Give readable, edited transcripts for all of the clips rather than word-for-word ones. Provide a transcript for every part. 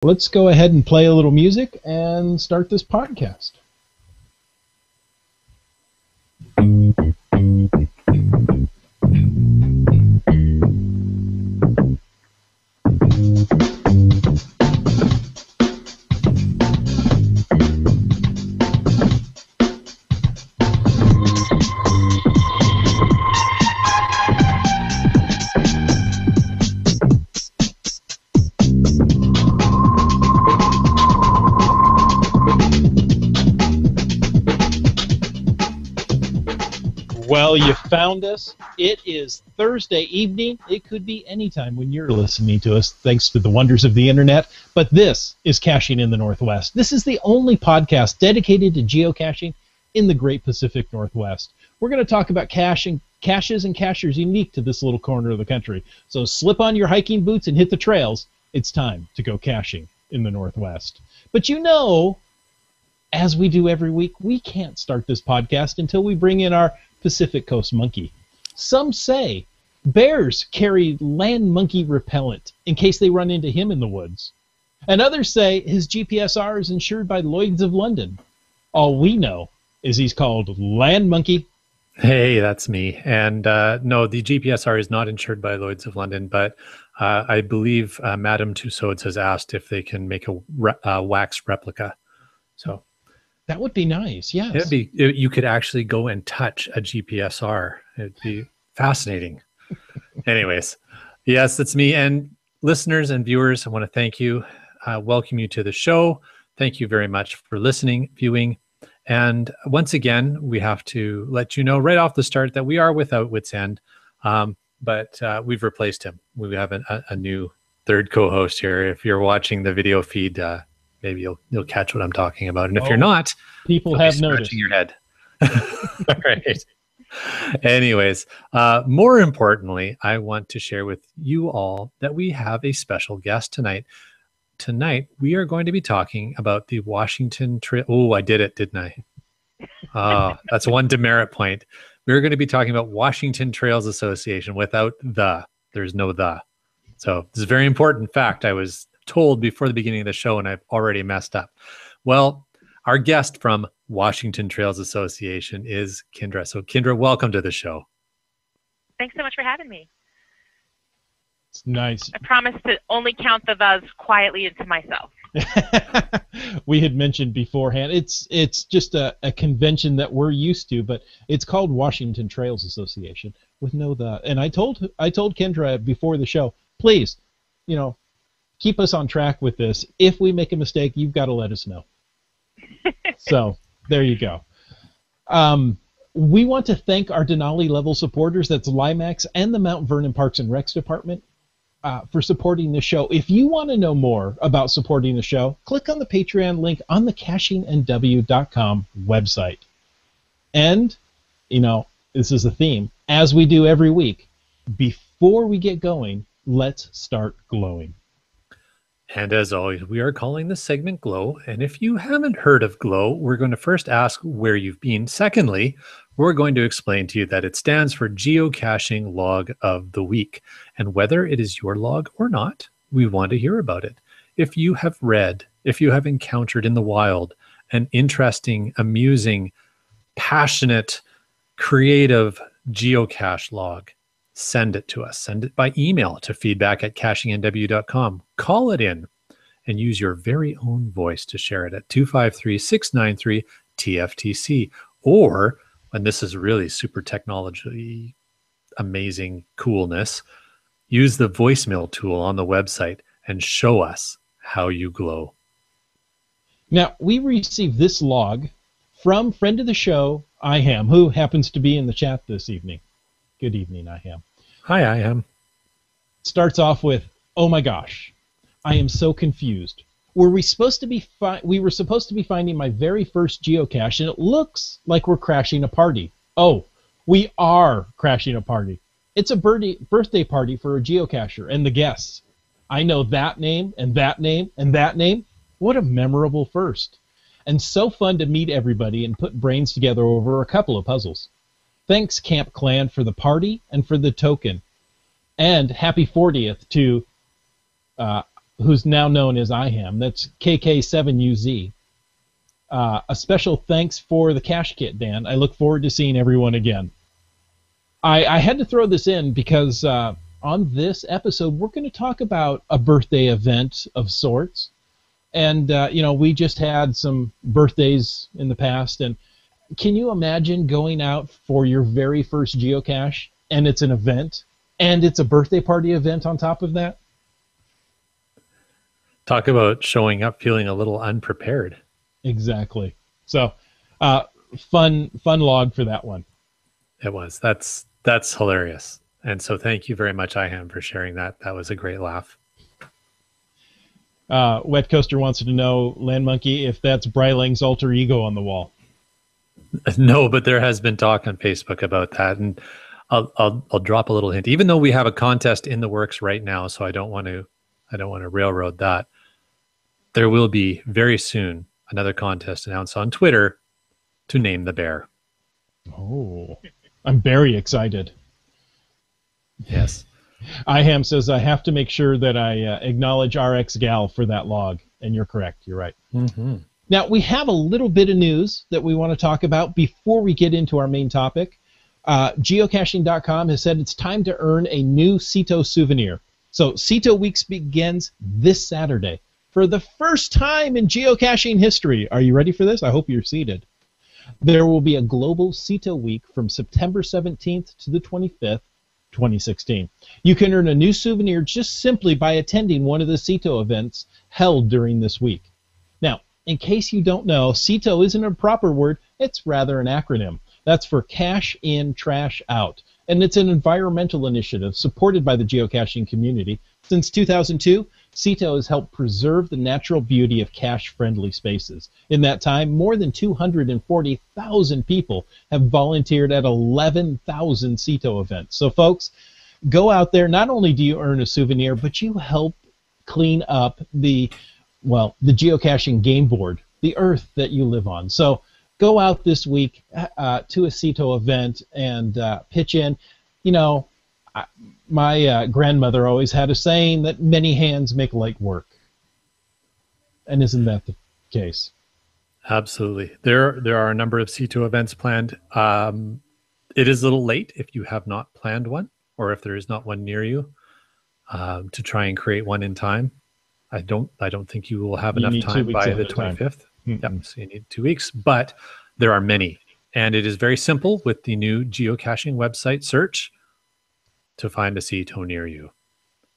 Let's go ahead and play a little music and start this podcast. Well, you found us. It is Thursday evening. It could be any time when you're listening to us, thanks to the wonders of the internet. But this is Caching in the Northwest. This is the only podcast dedicated to geocaching in the Great Pacific Northwest. We're going to talk about caches and cachers unique to this little corner of the country. So slip on your hiking boots and hit the trails. It's time to go caching in the Northwest. But you know, as we do every week, we can't start this podcast until we bring in our Pacific Coast monkey. Some say bears carry land monkey repellent in case they run into him in the woods. And others say his GPSR is insured by Lloyd's of London. All we know is he's called Land Monkey. Hey, that's me. And no, the GPSR is not insured by Lloyd's of London, but I believe Madame Tussauds has asked if they can make a wax replica. So that would be nice, yes. You could actually go and touch a GPSR. It'd be fascinating. Anyways, yes, that's me. And listeners and viewers, I want to thank you, welcome you to the show. Thank you very much for listening, viewing. And once again, we have to let you know right off the start that we are without Wit's End, but we've replaced him. We have a new third co-host here. If you're watching the video feed, maybe you'll catch what I'm talking about. And if you're not, people have noticed. Your head. All right. Anyways, more importantly, I want to share with you all that we have a special guest tonight. Tonight, we are going to be talking about the Washington Trail. Oh, I did it, didn't I? That's one demerit point. We're going to be talking about Washington Trails Association without the. There's no the. So this is a very important fact. I was told before the beginning of the show, and I've already messed up. Well, our guest from Washington Trails Association is Kindra. So Kindra, welcome to the show. Thanks so much for having me. It's nice. I promise to only count the thes quietly into myself. We had mentioned beforehand, it's just a convention that we're used to, but it's called Washington Trails Association with no the. And I told Kendra before the show, please, keep us on track with this. If we make a mistake, you've got to let us know. So there you go. We want to thank our Denali level supporters, that's Limax and the Mount Vernon Parks and Recs Department, for supporting the show. If you want to know more about supporting the show, click on the Patreon link on the cachingandw.com website. And, this is a theme. As we do every week, before we get going, let's start glowing. And as always, we are calling this segment Glow. And if you haven't heard of Glow, we're going to first ask where you've been. Secondly, we're going to explain to you that it stands for Geocaching Log of the Week. And whether it is your log or not, we want to hear about it. If you have read, if you have encountered in the wild an interesting, amusing, passionate, creative geocache log, send it to us. Send it by email to feedback@cachingandw.com. Call it in and use your very own voice to share it at 253-693-TFTC. Or, and this is really super technology amazing coolness, use the voicemail tool on the website and show us how you glow. Now, we received this log from friend of the show, IHAM, who happens to be in the chat this evening. Good evening, IHAM. Hi, IHAM. Starts off with, oh my gosh, I am so confused. We were supposed to be finding my very first geocache, and it looks like we're crashing a party. Oh, we are crashing a party. It's a birthday party for a geocacher and the guests. I know that name and that name and that name. What a memorable first. And so fun to meet everybody and put brains together over a couple of puzzles. Thanks, Camp Clan, for the party and for the token. And happy 40th to who's now known as IHAM. That's KK7UZ. A special thanks for the cache kit, Dan. I look forward to seeing everyone again. I had to throw this in because on this episode, we're going to talk about a birthday event of sorts. And, we just had some birthdays in the past. And can you imagine going out for your very first geocache, and it's an event, and it's a birthday party event on top of that? Talk about showing up feeling a little unprepared. Exactly. So, fun log for that one. It was. That's hilarious. And so thank you very much, IHAM, for sharing that. That was a great laugh. Wet Coaster wants to know, Land Monkey, if that's Bryling's alter ego on the wall. No, but there has been talk on Facebook about that, and I'll drop a little hint. Even though we have a contest in the works right now, so I don't want to railroad that. There will be very soon another contest announced on Twitter to name the bear. Oh, I'm very excited. Yes. IHAM says I have to make sure that I acknowledge RX Gal for that log, and you're correct. You're right. Mm-hmm. Now, we have a little bit of news that we want to talk about before we get into our main topic. Geocaching.com has said it's time to earn a new CITO souvenir. So CITO Weeks begins this Saturday for the first time in geocaching history. Are you ready for this? I hope you're seated. There will be a global CITO Week from September 17th to the 25th, 2016. You can earn a new souvenir just simply by attending one of the CITO events held during this week. Now, in case you don't know, CITO isn't a proper word, it's rather an acronym. That's for Cache In, Trash Out. And it's an environmental initiative supported by the geocaching community. Since 2002, CITO has helped preserve the natural beauty of cache-friendly spaces. In that time, more than 240,000 people have volunteered at 11,000 CITO events. So, folks, go out there. Not only do you earn a souvenir, but you help clean up the geocaching game board, the earth that you live on. So go out this week to a CITO event and pitch in. My grandmother always had a saying that many hands make light work. And isn't that the case? Absolutely. There are a number of CITO events planned. It is a little late if you have not planned one, or if there is not one near you, to try and create one in time. I don't think you will have enough time by the 25th. Yep, so you need 2 weeks, but there are many. And it is very simple with the new geocaching website search to find a CITO near you.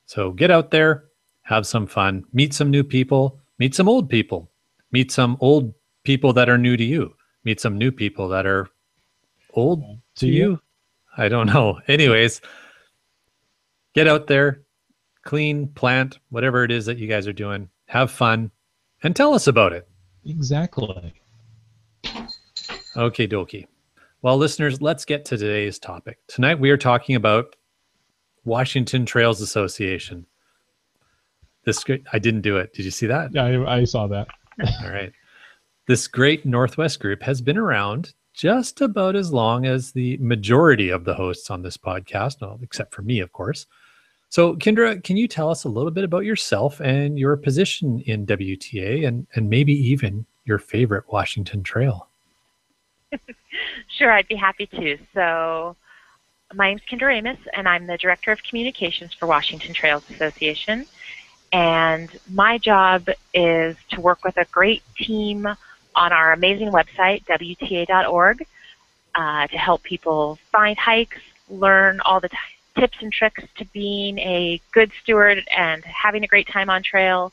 So get out there, have some fun, meet some new people, meet some old people, meet some old people that are new to you, meet some new people that are old to you. I don't know. Anyways, get out there, clean, plant, whatever it is that you guys are doing, have fun, and tell us about it. Exactly. Okay, dokie. Well, listeners, let's get to today's topic. Tonight we are talking about Washington Trails Association. I didn't do it. Did you see that? Yeah, I saw that. All right. This great NorthWest group has been around just about as long as the majority of the hosts on this podcast, well, except for me, of course. So, Kendra, can you tell us a little bit about yourself and your position in WTA and maybe even your favorite Washington Trail? Sure, I'd be happy to. So, my name's Kendra Amos, and I'm the Director of Communications for Washington Trails Association. And my job is to work with a great team on our amazing website, WTA.org, to help people find hikes, learn all the tips and tricks to being a good steward and having a great time on trail,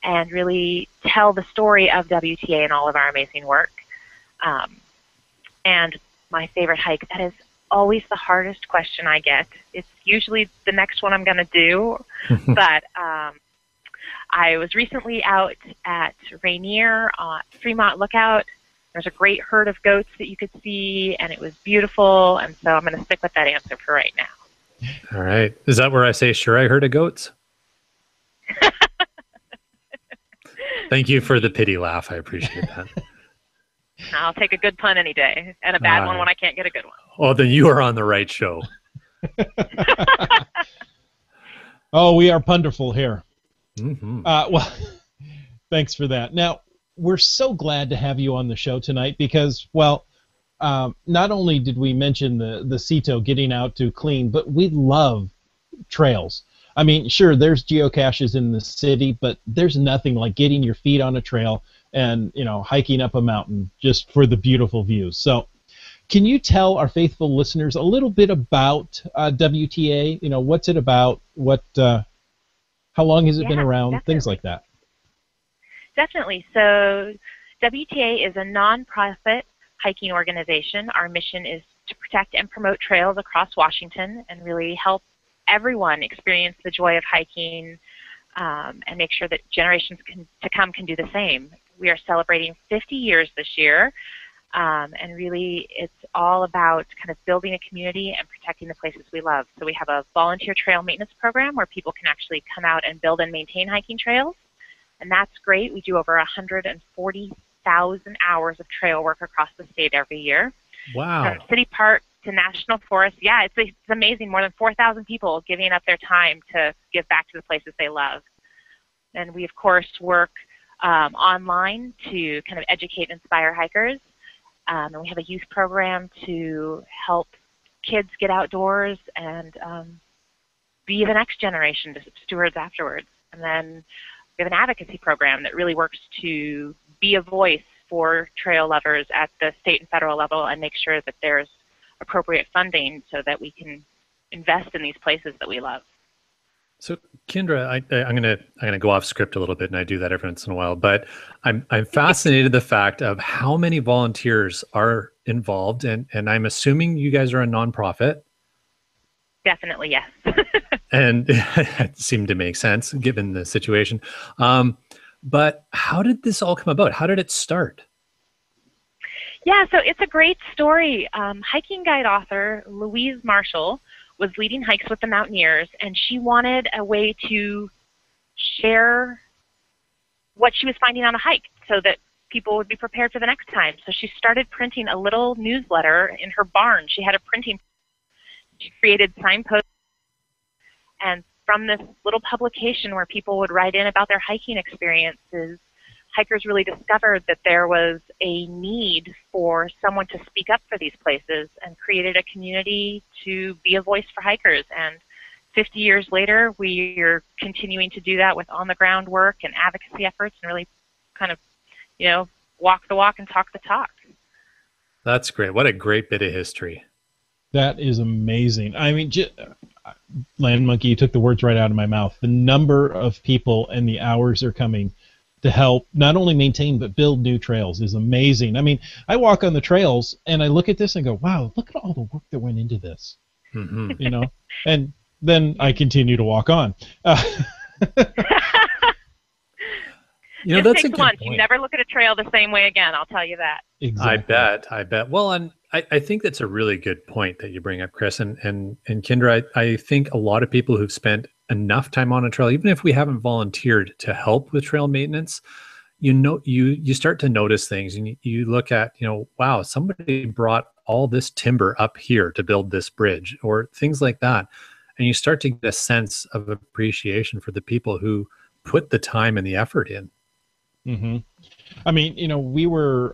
and really tell the story of WTA and all of our amazing work. And my favorite hike, that is always the hardest question I get. It's usually the next one I'm going to do, but I was recently out at Rainier on Fremont Lookout. There's a great herd of goats that you could see, and it was beautiful, and so I'm going to stick with that answer for right now. All right. Is that where I say, sure, I heard of goats? Thank you for the pity laugh. I appreciate that. I'll take a good pun any day, and a bad one when I can't get a good one. Oh, then you are on the right show. Oh, we are punderful here. Mm-hmm. Well, thanks for that. Now, we're so glad to have you on the show tonight because, well, not only did we mention the CETO getting out to clean, but we love trails. I mean, sure, there's geocaches in the city, but there's nothing like getting your feet on a trail and, hiking up a mountain just for the beautiful views. So can you tell our faithful listeners a little bit about WTA? What's it about? How long has it been around? Definitely. Things like that. Definitely. So WTA is a nonprofit hiking organization. Our mission is to protect and promote trails across Washington and really help everyone experience the joy of hiking and make sure that generations to come can do the same. We are celebrating 50 years this year, and really it's all about kind of building a community and protecting the places we love. So we have a volunteer trail maintenance program where people can actually come out and build and maintain hiking trails, and that's great. We do over 140,000 hours of trail work across the state every year. Wow. From city park to national forest. Yeah, it's amazing. More than 4,000 people giving up their time to give back to the places they love. And we, of course, work online to kind of educate and inspire hikers. And we have a youth program to help kids get outdoors and be the next generation to stewards afterwards. And then we have an advocacy program that really works to be a voice for trail lovers at the state and federal level and make sure that there's appropriate funding so that we can invest in these places that we love. So, Kendra, I'm gonna go off script a little bit, and I do that every once in a while. But I'm fascinated the fact of how many volunteers are involved, and I'm assuming you guys are a nonprofit. Definitely, yes. And it seemed to make sense given the situation. But how did this all come about? How did it start? Yeah, so it's a great story. Hiking guide author Louise Marshall was leading hikes with the Mountaineers, and she wanted a way to share what she was finding on a hike so that people would be prepared for the next time. So she started printing a little newsletter in her barn. She had a printing. She created signposts, and from this little publication where people would write in about their hiking experiences, hikers really discovered that there was a need for someone to speak up for these places and created a community to be a voice for hikers. And 50 years later, we're continuing to do that with on-the-ground work and advocacy efforts and really kind of, walk the walk and talk the talk. That's great. What a great bit of history. That is amazing. I mean, Land Monkey, you took the words right out of my mouth. The number of people and the hours are coming to help not only maintain but build new trails is amazing. I mean, I walk on the trails and I look at this and go, wow, look at all the work that went into this. Mm-hmm. And then I continue to walk on. It that's takes a good once. point. You never look at a trail the same way again, I'll tell you that. Exactly. I bet. Well, and I think that's a really good point that you bring up, Chris. And Kendra, I think a lot of people who've spent enough time on a trail, even if we haven't volunteered to help with trail maintenance, you start to notice things, and you look at, wow, somebody brought all this timber up here to build this bridge, or things like that. And you start to get a sense of appreciation for the people who put the time and the effort in. Mm-hmm. I mean, we were,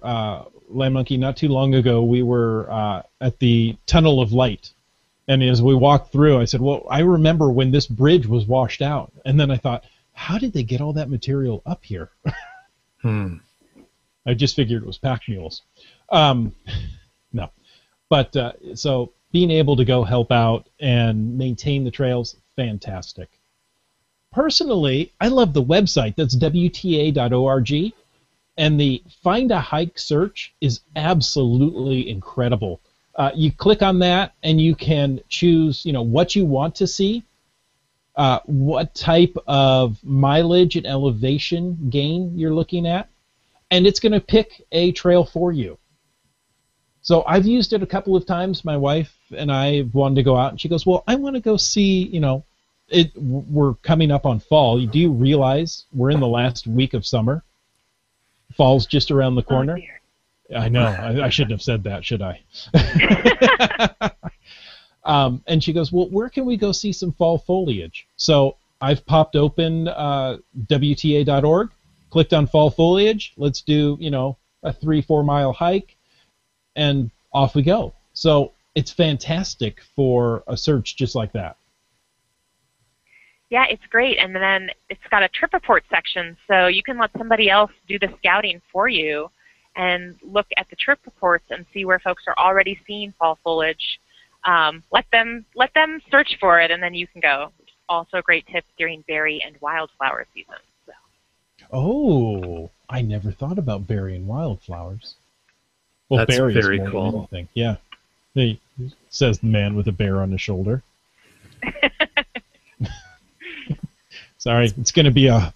Land Monkey, not too long ago, we were at the Tunnel of Light. And as we walked through, I said, well, I remember when this bridge was washed out. And then I thought, how did they get all that material up here? I just figured it was pack mules. No. But so being able to go help out and maintain the trails, fantastic. Personally, I love the website. That's WTA.org. And the Find a Hike search is absolutely incredible. You click on that and you can choose, what you want to see, what type of mileage and elevation gain you're looking at, and it's going to pick a trail for you. So I've used it a couple of times. My wife and I wanted to go out, and she goes, well, I want to go see, we're coming up on fall. Do you realize we're in the last week of summer? Fall's just around the corner. Oh, I know. I shouldn't have said that, should I? And she goes, well, where can we go see some fall foliage? So I've popped open WTA.org, clicked on fall foliage. Let's do, a 3-4 mile hike, and off we go. So it's fantastic for a search just like that. Yeah, it's great. And then it's got a trip report section, so you can let somebody else do the scouting for you and look at the trip reports and see where folks are already seeing fall foliage. Let them search for it, and then you can go. Also a great tip during berry and wildflower season. So. Oh, I never thought about berry and wildflowers. Well, That's berries very more cool. than anything. Yeah. Hey, says the man with a bear on his shoulder. Sorry, it's going to be a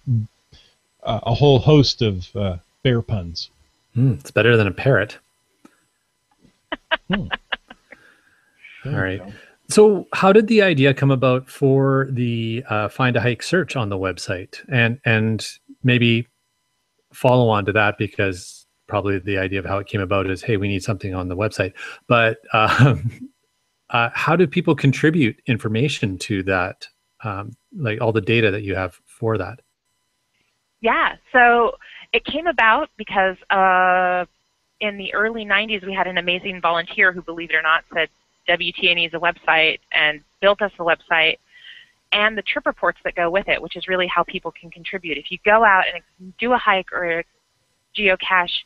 whole host of bear puns. It's better than a parrot. All right. So how did the idea come about for the Find a Hike search on the website? And maybe follow on to that, because probably the idea of how it came about is, hey, we need something on the website. But how do people contribute information to that, like all the data that you have for that? Yeah, so it came about because in the early 90s, we had an amazing volunteer who, believe it or not, said WTA needs a website, and built us a website and the trip reports that go with it, which is really how people can contribute. If you go out and do a hike or a geocache,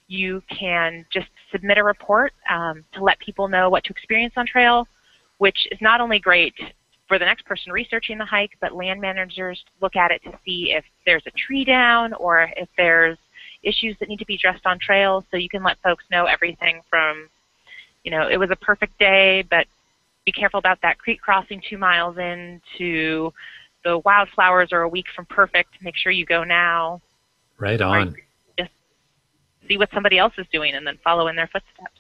you can just submit a report to let people know what to experience on trail, which is not only great for the next person researching the hike, but land managers look at it to see if there's a tree down or if there's issues that need to be addressed on trail. So you can let folks know everything from, it was a perfect day, but be careful about that creek crossing 2 miles in, to the wildflowers are a week from perfect. Make sure you go now. Right on. Just see what somebody else is doing and then follow in their footsteps.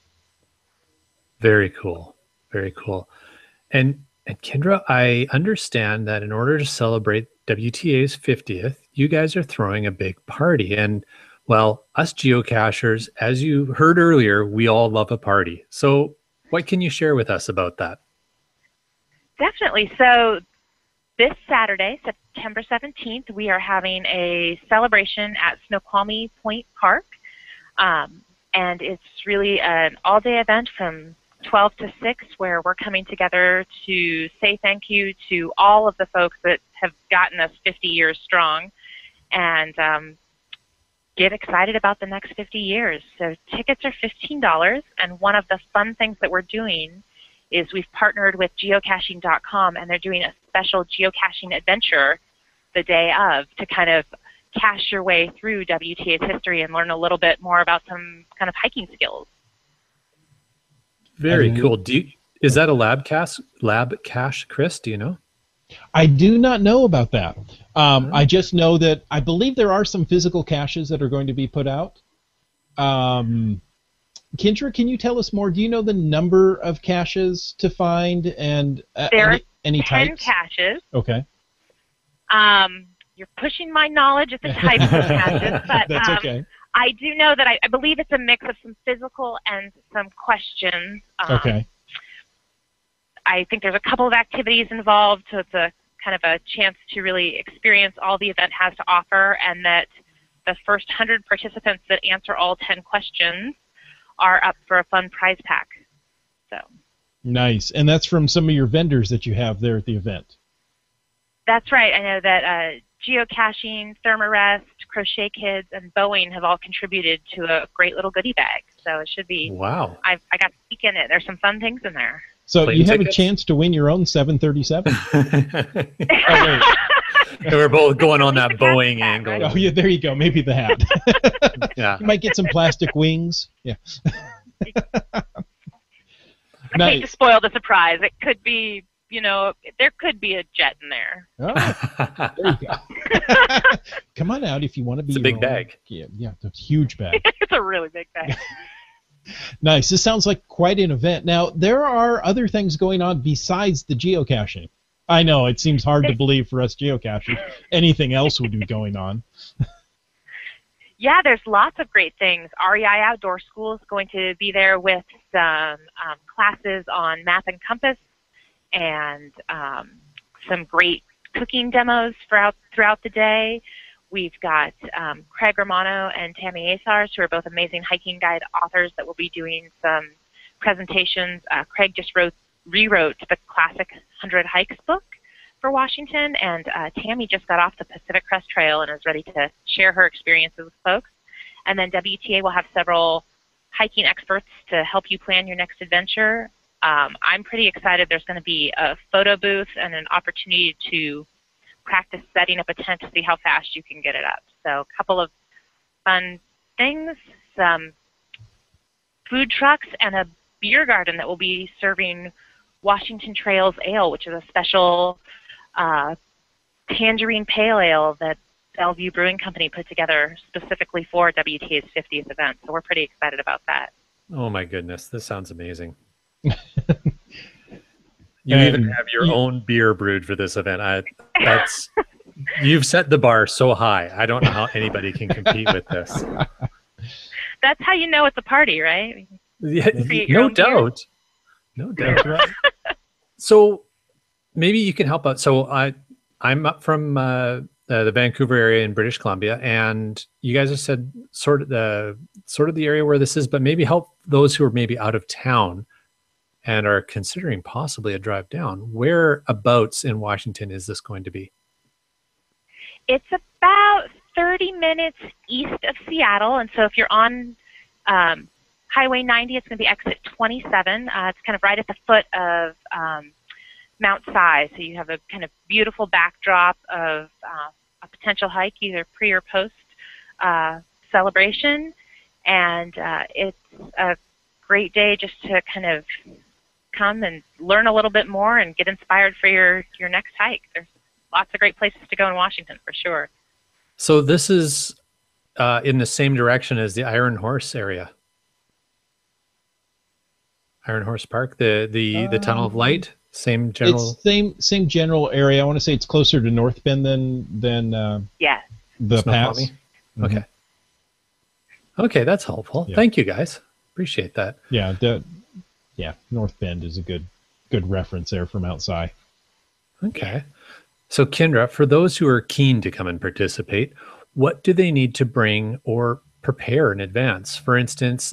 Very cool. Very cool. And Kendra, I understand that in order to celebrate WTA's 50th, you guys are throwing a big party. And, well, us geocachers, as you heard earlier, we all love a party. So what can you share with us about that? Definitely. So this Saturday, September 17th, we are having a celebration at Snoqualmie Point Park. And it's really an all-day event from 12 to 6, where we're coming together to say thank you to all of the folks that have gotten us 50 years strong, and get excited about the next 50 years. So tickets are $15, and one of the fun things that we're doing is we've partnered with geocaching.com, and they're doing a special geocaching adventure the day of to kind of cache your way through WTA's history and learn a little bit more about some kind of hiking skills. Very cool. Is that a lab cache, Chris? Do you know? I do not know about that. I just know that I believe there are some physical caches that are going to be put out. Kendra, can you tell us more? Do you know the number of caches to find, and there are any 10 types? caches. Okay. You're pushing my knowledge at the types of caches, but that's okay. I do know that I believe it's a mix of some physical and some questions. Okay. I think there's a couple of activities involved, so it's a kind of a chance to really experience all the event has to offer, and that the first 100 participants that answer all 10 questions are up for a fun prize pack. So nice. And that's from some of your vendors that you have there at the event. That's right. I know that geocaching, Thermarest, Crochet Kids, and Boeing have all contributed to a great little goodie bag. So it should be. Wow. I got to peek in it. There's some fun things in there. So Plane you have tickets? a chance to win your own 737. We're both going on that Boeing angle. Oh, yeah, there you go. Maybe the hat. Yeah. You might get some plastic wings. Yeah. I hate to spoil the surprise. It could be, there could be a jet in there. Oh, there you go. Come on out if you want to be. It's a big bag. Yeah, it's a huge bag. It's a really big bag. Nice. This sounds like quite an event. Now, there are other things going on besides the geocaching. I know, it seems hard to believe for us geocachers. Anything else would be going on. Yeah, there's lots of great things. REI Outdoor School is going to be there with some classes on map and compass, and some great cooking demos throughout the day. We've got Craig Romano and Tammy Asars, who are both amazing hiking guide authors that will be doing some presentations. Craig just rewrote the classic 100 Hikes book for Washington, and Tammy just got off the Pacific Crest Trail and is ready to share her experiences with folks. And then WTA will have several hiking experts to help you plan your next adventure. I'm pretty excited. There's going to be a photo booth and an opportunity to practice setting up a tent to see how fast you can get it up. So a couple of fun things, some food trucks, and a beer garden that will be serving Washington Trails Ale, which is a special tangerine pale ale that Bellevue Brewing Company put together specifically for WTA's 50th event. So we're pretty excited about that. Oh my goodness, this sounds amazing. You even have your own beer brewed for this event. You've set the bar so high. I don't know how anybody can compete with this. That's how you know it's a party, right? Yeah, no doubt. No doubt. Right. So maybe you can help out. So I'm up from the Vancouver area in British Columbia, and you guys have said sort of the area where this is, but maybe help those who are maybe out of town and are considering possibly a drive down. Whereabouts in Washington is this going to be? It's about 30 minutes east of Seattle, and so if you're on Highway 90, it's going to be exit 27. It's kind of right at the foot of Mount Si, so you have a kind of beautiful backdrop of a potential hike, either pre or post celebration, and it's a great day just to kind of come and learn a little bit more and get inspired for your next hike. There's lots of great places to go in Washington for sure. So this is in the same direction as the Iron Horse area. Iron Horse Park, the Tunnel of Light, same general. It's same general area. I want to say it's closer to North Bend than yeah, the pass. Mm-hmm. Okay. Okay, that's helpful. Yeah. Thank you guys. Appreciate that. Yeah, North Bend is a good reference there from outside. Okay. So Kendra, for those who are keen to come and participate, what do they need to bring or prepare in advance? For instance,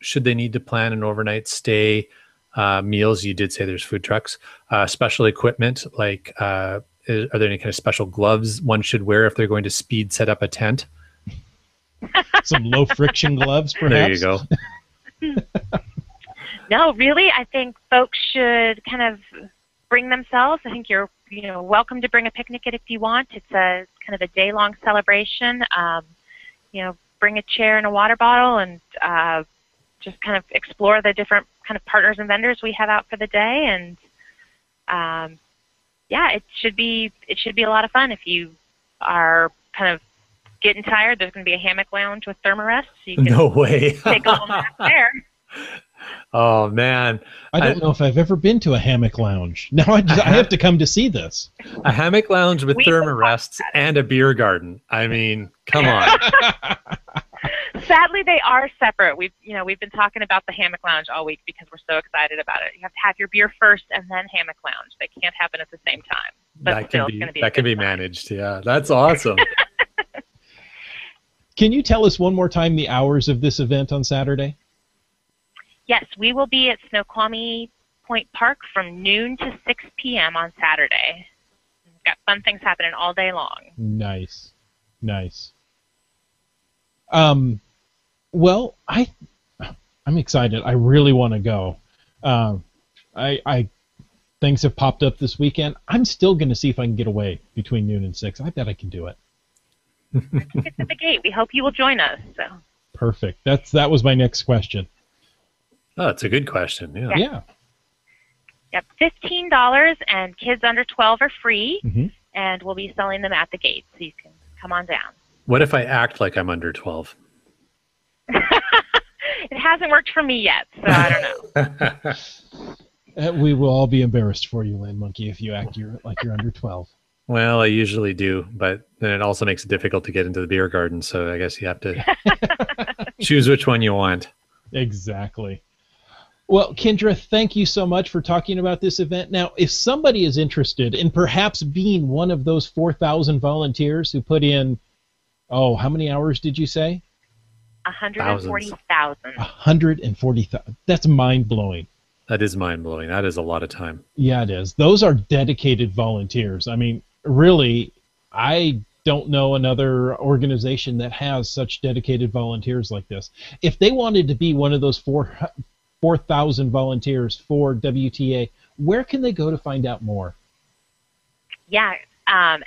should they need to plan an overnight stay, meals? You did say there's food trucks, special equipment, like are there any kind of special gloves one should wear if they're going to speed set up a tent? Some low friction gloves, perhaps? There you go. No, really, I think folks should kind of bring themselves. I think you're welcome to bring a picnic if you want. It's a kind of a day-long celebration. Bring a chair and a water bottle and just kind of explore the different kind of partners and vendors we have out for the day. And it should be a lot of fun. If you are kind of getting tired, there's going to be a hammock lounge with thermarest. So you can no way. Take a little nap there. Oh man, I don't know if I've ever been to a hammock lounge. Now I have to come to see this. A hammock lounge with thermarests and a beer garden. I mean, come on. Sadly, they are separate. We've been talking about the hammock lounge all week because we're so excited about it. You have to have your beer first and then hammock lounge. They can't happen at the same time. But that can be managed. Yeah, that's awesome. Can you tell us one more time the hours of this event on Saturday? Yes, we will be at Snoqualmie Point Park from noon to 6 p.m. on Saturday. We've got fun things happening all day long. Nice. Well, I'm excited. I really want to go. Things have popped up this weekend. I'm still going to see if I can get away between noon and 6. I bet I can do it. It's at the gate. We hope you will join us. So. Perfect. That was my next question. Oh, it's a good question. Yeah. Yep, $15, and kids under 12 are free, mm-hmm. and we'll be selling them at the gate, so you can come on down. What if I act like I'm under 12? It hasn't worked for me yet, so I don't know. We will all be embarrassed for you, Land Monkey, if you act like you're under 12. Well, I usually do, but then it also makes it difficult to get into the beer garden, so I guess you have to choose which one you want. Exactly. Well, Kendra, thank you so much for talking about this event. Now, if somebody is interested in perhaps being one of those 4,000 volunteers who put in, oh, how many hours did you say? 140,000. 140,000. That's mind-blowing. That is mind-blowing. That is a lot of time. Yeah, it is. Those are dedicated volunteers. I mean, really, I don't know another organization that has such dedicated volunteers like this. If they wanted to be one of those 4,000 volunteers for WTA, where can they go to find out more? Yeah,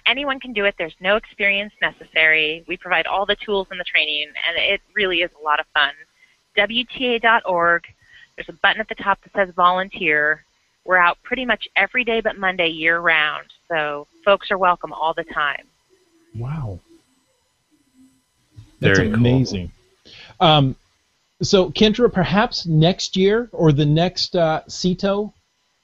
anyone can do it. There's no experience necessary. We provide all the tools and the training, and it really is a lot of fun. WTA.org. There's a button at the top that says volunteer. We're out pretty much every day but Monday year-round, so folks are welcome all the time. Wow. That's Very amazing. Cool. So, Kendra, perhaps next year or the next CETO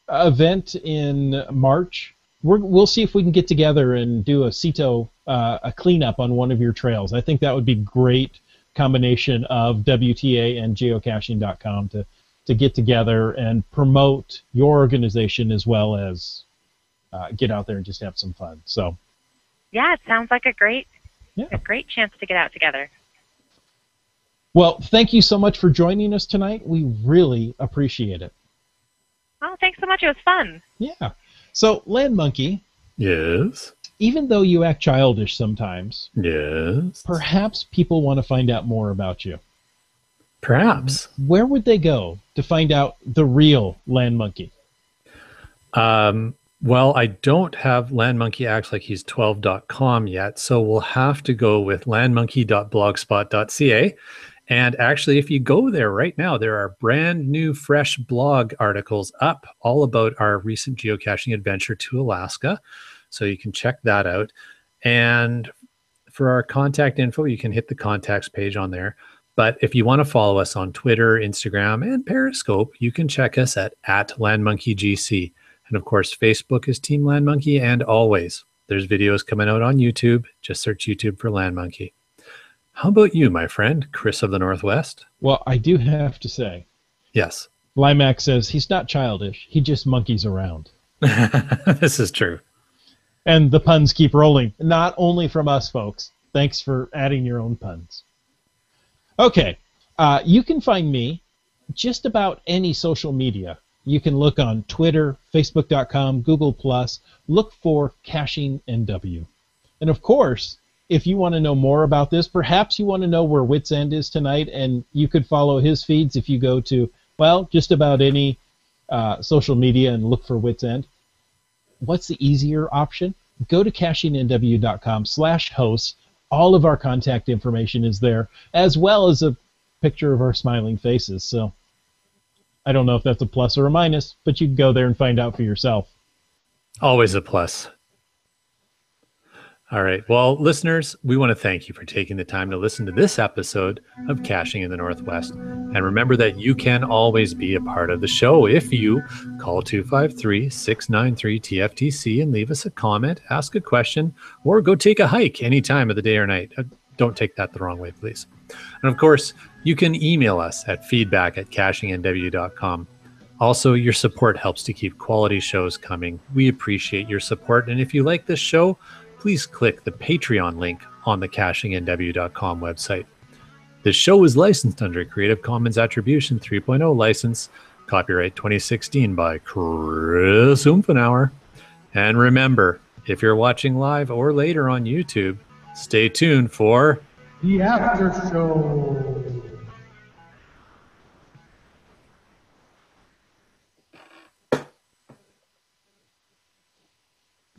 event in March, we'll see if we can get together and do a CETO, a cleanup on one of your trails. I think that would be great combination of WTA and geocaching.com to get together and promote your organization as well as get out there and just have some fun. So, yeah, it sounds like a great chance to get out together. Well, thank you so much for joining us tonight. We really appreciate it. Oh, thanks so much. It was fun. Yeah. So, Land Monkey. Yes. Even though you act childish sometimes. Yes. Perhaps people want to find out more about you. Perhaps. Where would they go to find out the real Land Monkey? Well, I don't have landmonkeyactslikehe's12.com yet, so we'll have to go with landmonkey.blogspot.ca. And actually, if you go there right now, there are brand new, fresh blog articles up all about our recent geocaching adventure to Alaska. So you can check that out. And for our contact info, you can hit the contacts page on there. But if you want to follow us on Twitter, Instagram, and Periscope, you can check us at LandMonkeyGC. And of course, Facebook is Team Land Monkey, and always there's videos coming out on YouTube. Just search YouTube for Land Monkey. How about you, my friend, Chris of the Northwest? Well, I do have to say. Yes. Limac says he's not childish. He just monkeys around. This is true. And the puns keep rolling. Not only from us, folks. Thanks for adding your own puns. Okay. You can find me just about any social media. You can look on Twitter, Facebook.com, Google+. Look for Caching NW. And of course, if you want to know more about this, perhaps you want to know where Wits End is tonight, and you could follow his feeds if you go to, well, just about any social media and look for Wits End. What's the easier option? Go to cachingnw.com/host. All of our contact information is there, as well as a picture of our smiling faces. So I don't know if that's a plus or a minus, but you can go there and find out for yourself. Always a plus. All right. Well, listeners, we want to thank you for taking the time to listen to this episode of Caching in the Northwest. And remember that you can always be a part of the show if you call 253-693-TFTC and leave us a comment, ask a question, or go take a hike any time of the day or night. Don't take that the wrong way, please. And of course, you can email us at feedback@cachingnw.com. Also, your support helps to keep quality shows coming. We appreciate your support. And if you like this show, please click the Patreon link on the cachingnw.com website. This show is licensed under Creative Commons Attribution 3.0 license, copyright 2016 by Chris Umfenauer. And remember, if you're watching live or later on YouTube, stay tuned for The After Show.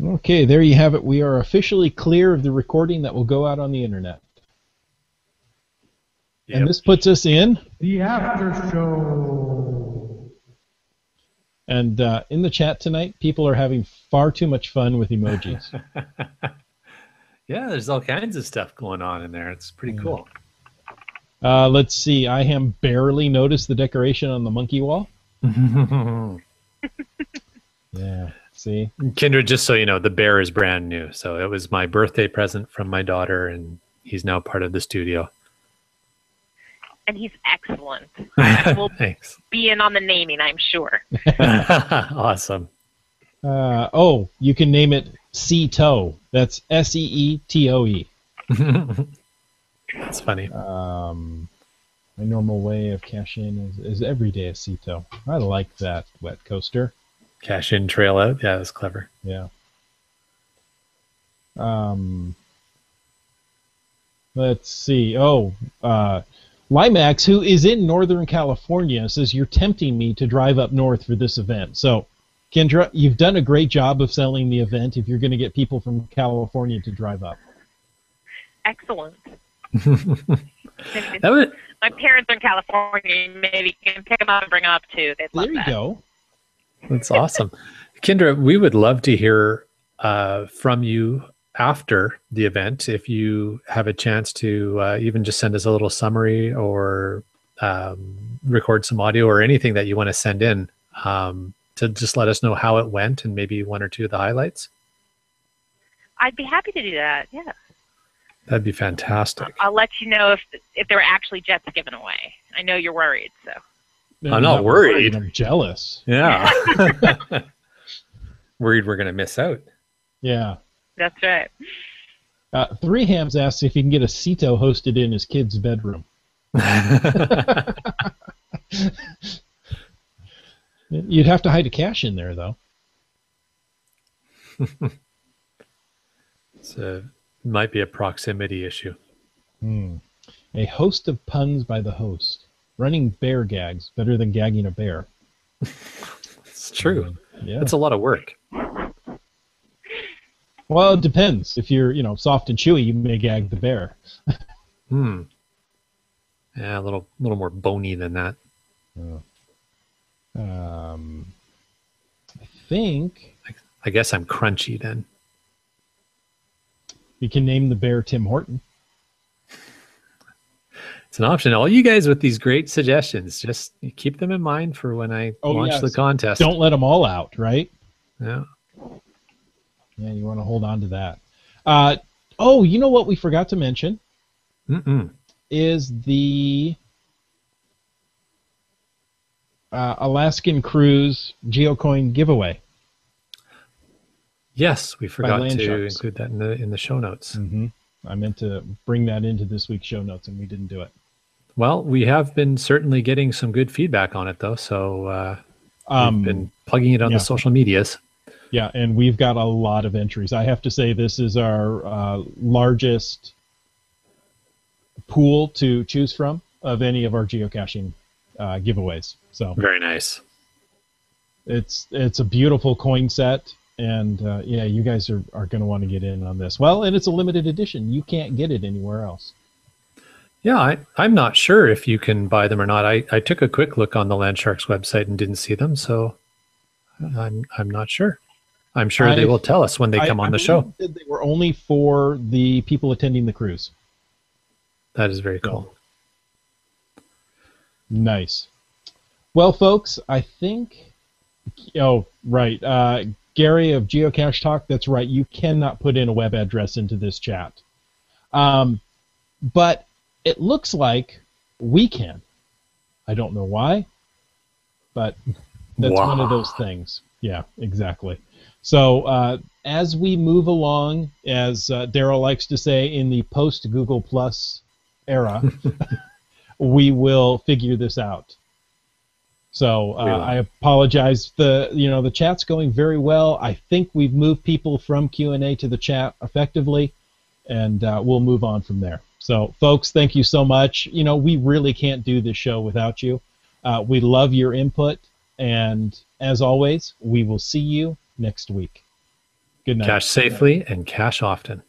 Okay, there you have it. We are officially clear of the recording that will go out on the internet. Yep. And this puts us in. The After Show. And in the chat tonight, people are having far too much fun with emojis. Yeah, there's all kinds of stuff going on in there. It's pretty cool. Let's see. I have barely noticed the decoration on the monkey wall. Yeah, see? Kendra, just so you know, the bear is brand new. So it was my birthday present from my daughter, and he's now part of the studio. and he's excellent. I will Thanks. be in on the naming, I'm sure. Awesome. You can name it Seetoe. That's Seetoe. That's funny. My normal way of cash in is every day a Seetoe. I like that, Wet Coaster. Cash in, trail out. Yeah, that's clever. Yeah. Let's see. Limax, who is in Northern California, says, you're tempting me to drive up north for this event. So, Kendra, you've done a great job of selling the event if you're going to get people from California to drive up. Excellent. That would, My parents are in California. Maybe you can pick them up and bring them up, too. They'd love There you that. go. that's awesome. Kendra, we would love to hear from you after the event. If you have a chance to even just send us a little summary or record some audio or anything that you want to send in to just let us know how it went and maybe one or two of the highlights. I'd be happy to do that, yeah. That'd be fantastic. I'll let you know if there were actually jets given away. I know you're worried, so. I'm not worried. I'm jealous. Yeah. Worried we're going to miss out. Yeah. That's right. Three Hams asks if he can get a Seetoe hosted in his kid's bedroom. You'd have to hide a cache in there, though. So might be a proximity issue. A host of puns by the host. Running bear gags better than gagging a bear. It's true. Yeah. It's a lot of work. Well, it depends. If you're, soft and chewy, you may gag the bear. Yeah, a little more bony than that. I think I guess I'm crunchy then. you can name the bear Tim Horton. It's an option. All you guys with these great suggestions, just keep them in mind for when I launch the contest. Don't let them all out, right? Yeah. Yeah, you want to hold on to that. You know what we forgot to mention? Is the Alaskan Cruise Geocoin giveaway. Yes, we forgot Land to Sharks. include that in the show notes. I meant to bring that into this week's show notes, and we didn't do it. Well, we have been certainly getting some good feedback on it, though. So we've been plugging it on the social medias. Yeah, and we've got a lot of entries. I have to say this is our largest pool to choose from of any of our geocaching giveaways. So Very nice. it's a beautiful coin set, and you guys are going to want to get in on this. Well, and it's a limited edition. You can't get it anywhere else. Yeah, I'm not sure if you can buy them or not. I took a quick look on the Land Sharks website and didn't see them, so I'm not sure. I'm sure they will tell us when they come on the show. They were only for the people attending the cruise. That is very cool. Nice. Well, folks, I think... Oh, right. Gary of Geocache Talk, that's right. You cannot put in a web address into this chat. But it looks like we can. I don't know why, but that's one of those things. Yeah, exactly. So as we move along, as Daryl likes to say, in the post-Google Plus era, we will figure this out. So I apologize. The chat's going very well. I think we've moved people from Q&A to the chat effectively, and we'll move on from there. So, folks, thank you so much. We really can't do this show without you. We love your input, and as always, we will see you next week. Good night. Cache safely and cache often.